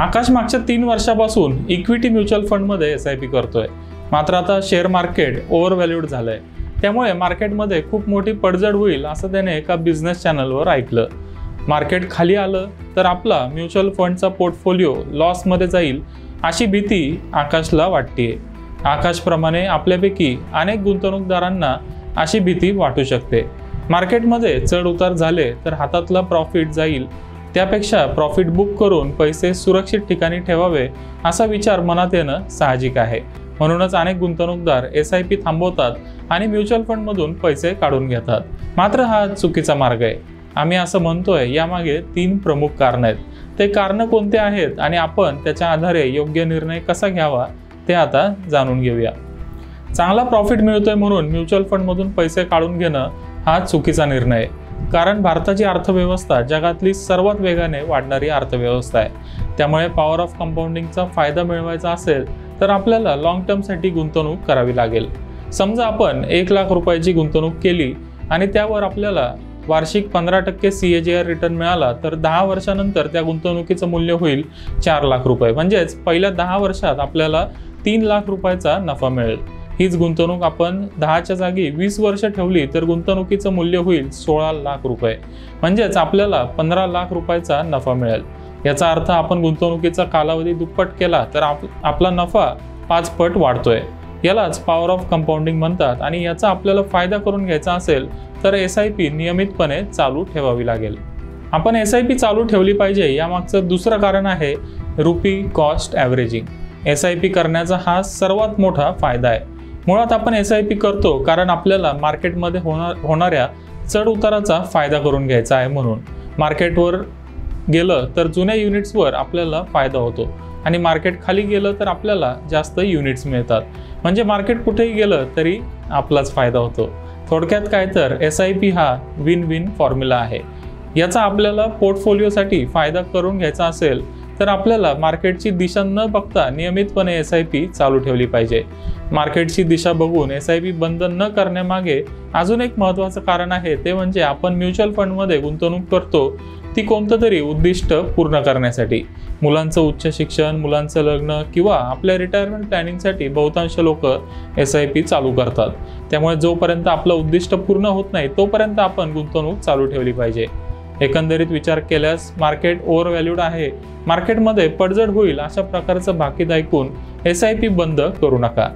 आकाश मागच्या 3 वर्षापासून equity mutual फंडमध्ये SIP करतोय, मात्र आता शेअर मार्केट ओव्हरव्हॅल्यूड झालंय, त्यामुळे मार्केटमध्ये खूप मोठी पडझड होईल असं त्याने एका बिझनेस चॅनलवर ऐकलं। मार्केट खाली आलं तर आपला म्युच्युअल फंडचा पोर्टफोलिओ लॉसमध्ये जाईल अशी भीती आकाशला वाटतेय। आकाशप्रमाणे आपल्यापैकी अनेक गुंतवणूकदारांना अशी भीती वाटू शकते। मार्केटमध्ये चढ उतार झाले तर हातातला प्रॉफिट जाईल, त्यापेक्षा प्रॉफिट बुक करून पैसे सुरक्षित ठिकाणी ठेवावे असा विचार मनात येणं साहजिक आहे। म्हणूनच अनेक गुंतवणूकदार SIP थांबवतात आणि म्युच्युअल फंडमधून पैसे काढून घेतात, मात्र हा चुकीचा मार्ग आहे। आम्ही असं म्हणतोय यामागे 3 प्रमुख कारण आहेत। ते कारण कोणते आहेत आणि आपण त्याच्या आधारे योग्य निर्णय कसा घ्यावा ते आता जाणून घेऊया। चांगला प्रॉफिट मिळतोय म्हणून म्युच्युअल फंडमधून पैसे काढून घेणं हा चुकीचा निर्णय आहे, कारण भारताची अर्थव्यवस्था जगातली सर्वात वेगाने वाढणारी अर्थव्यवस्था आहे। त्यामुळे पॉवर ऑफ कंपाऊंडिंगचा फायदा मिळवायचा असेल तर आपल्याला लॉंग टर्मसाठी गुंतवणूक करावी लागेल। समजा आपण 1 लाख रुपयाची गुंतवणूक केली आणि त्यावर आपल्याला वार्षिक 15% CAGR रिटर्न मिळाला तर 10 वर्षानंतर त्या गुंतवणुकीचं मूल्य होईल 4 लाख रुपये, म्हणजेच पहिल्या 10 वर्षात आपल्याला 3 लाख रुपयाचा नफा मिळेल। हीच गुंतवणूक आपण 10च्या जागी 20 वर्ष ठेवली तर गुंतवणुकीचं मूल्य होईल 16 लाख रुपये, म्हणजेच आपल्याला 15 लाख रुपयाचा नफा मिळेल। याचा अर्थ आपण गुंतवणुकीचा कालावधी दुप्पट केला तर आपला नफा 5 पट वाढतोय। यालाच पॉवर ऑफ कंपाऊंडिंग म्हणतात आणि याचा आपल्याला फायदा करून घ्यायचा असेल तर SIP नियमितपणे चालू ठेवावी लागेल। आपण SIP चालू ठेवली पाहिजे यामागचं दुसरं कारण आहे रुपी कॉस्ट ॲव्हरेजिंग। SIP करण्याचा हा सर्वात मोठा फायदा आहे। मुळात आपण SIP करतो कारण आपल्याला मार्केटमध्ये होणाऱ्या चढ उताराचा फायदा करून घ्यायचा आहे। म्हणून मार्केटवर गेलं तर जुन्या युनिट्सवर आपल्याला फायदा होतो आणि मार्केट खाली गेलं तर आपल्याला जास्त युनिट्स मिळतात, म्हणजे मार्केट कुठेही गेलं तरी आपलाच फायदा होतो। थोडक्यात काय तर SIP हा विन विन फॉर्म्युला आहे। याचा आपल्याला पोर्टफोलिओसाठी फायदा करून घ्यायचा असेल तर आपल्याला मार्केटची दिशा न बघता नियमितपणे SIP चालू ठेवली पाहिजे। मार्केटची दिशा बघून SIP बंद न करण्यामागे अजून एक महत्त्वाचं कारण आहे, ते म्हणजे आपण म्युच्युअल फंडमध्ये गुंतवणूक करतो ती कोणतं तरी उद्दिष्ट पूर्ण करण्यासाठी। मुलांचं उच्च शिक्षण, मुलांचं लग्न किंवा आपल्या रिटायरमेंट प्लॅनिंगसाठी बहुतांश लोक SIP चालू करतात। त्यामुळे जोपर्यंत आपलं उद्दिष्ट पूर्ण होत नाही तोपर्यंत आपण गुंतवणूक चालू ठेवली पाहिजे। एकंदरीत विचार केल्यास मार्केट ओव्हरव्हॅल्यूड आहे, मार्केटमध्ये पडझड होईल अशा प्रकारचं भाकीत ऐकून SIP बंद करू नका।